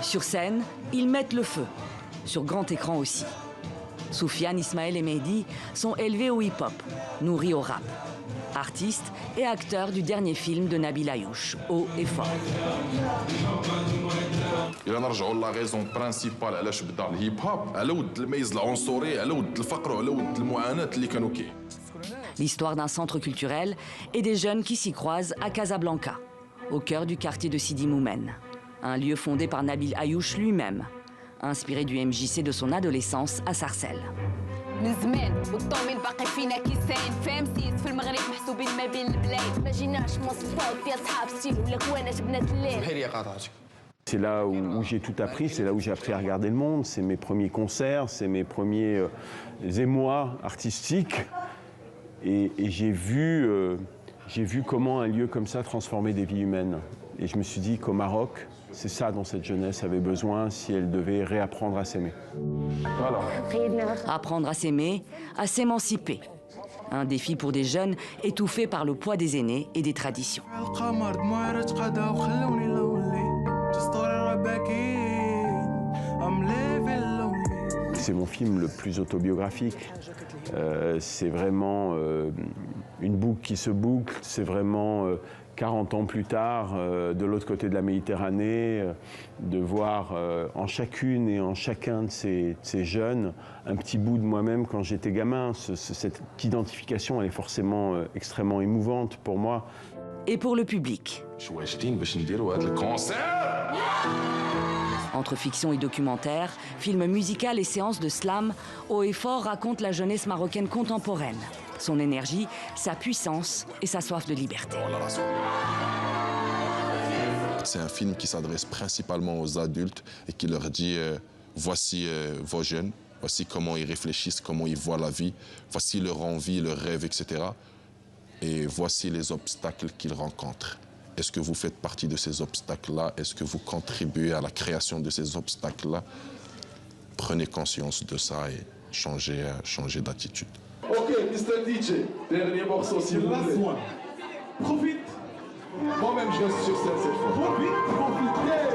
Sur scène, ils mettent le feu. Sur grand écran aussi. Soufiane, Ismaël et Mehdi sont élevés au hip-hop, nourris au rap. Artistes et acteurs du dernier film de Nabil Ayouch, Haut et Fort. إلا نرجعوا لا غيزون برينسيبال علاش بدا الهيب هوب على ود الميز العنصري على ود الفقر وعلى ود المعاناة اللي كانوا كاين. L'histoire d'un centre culturel et des jeunes qui s'y croisent à Casablanca, au cœur du quartier de Sidi Moumen. Un lieu fondé par Nabil Ayouch lui-même, inspiré du MJC de son adolescence à Sarcelles. من زمان والطومين باقي فينا كيسان فهمتي في المغرب محسوبين ما بين البلاد ما جيناش مواصفات فيها صحاب ستيل ولا كوانات بنات الليل. بحيري قاطعتك. C'est là où j'ai tout appris, c'est là où j'ai appris à regarder le monde, c'est mes premiers concerts, c'est mes premiers émois artistiques. Et j'ai vu comment un lieu comme ça transformait des vies humaines. Et je me suis dit qu'au Maroc, c'est ça dont cette jeunesse avait besoin si elle devait réapprendre à s'aimer. Voilà. Apprendre à s'aimer, à s'émanciper. Un défi pour des jeunes étouffés par le poids des aînés et des traditions. C'est mon film le plus autobiographique. C'est vraiment une boucle qui se boucle. C'est vraiment 40 ans plus tard, de l'autre côté de la Méditerranée, de voir en chacune et en chacun de ces jeunes un petit bout de moi-même quand j'étais gamin. Cette identification, elle est forcément extrêmement émouvante pour moi. Et pour le public. Entre fiction et documentaire, film musical et séances de slam, Haut et Fort raconte la jeunesse marocaine contemporaine. Son énergie, sa puissance et sa soif de liberté. C'est un film qui s'adresse principalement aux adultes et qui leur dit voici vos jeunes, voici comment ils réfléchissent, comment ils voient la vie, voici leur envie, leurs rêves, etc. Et voici les obstacles qu'ils rencontrent. Est-ce que vous faites partie de ces obstacles-là? Est-ce que vous contribuez à la création de ces obstacles-là? Prenez conscience de ça et changez d'attitude. Ok, Mr. DJ, dernier morceau s'il vous plaît. Profite. Moi-même, je reste sur scène cette fois. Profite, profitez.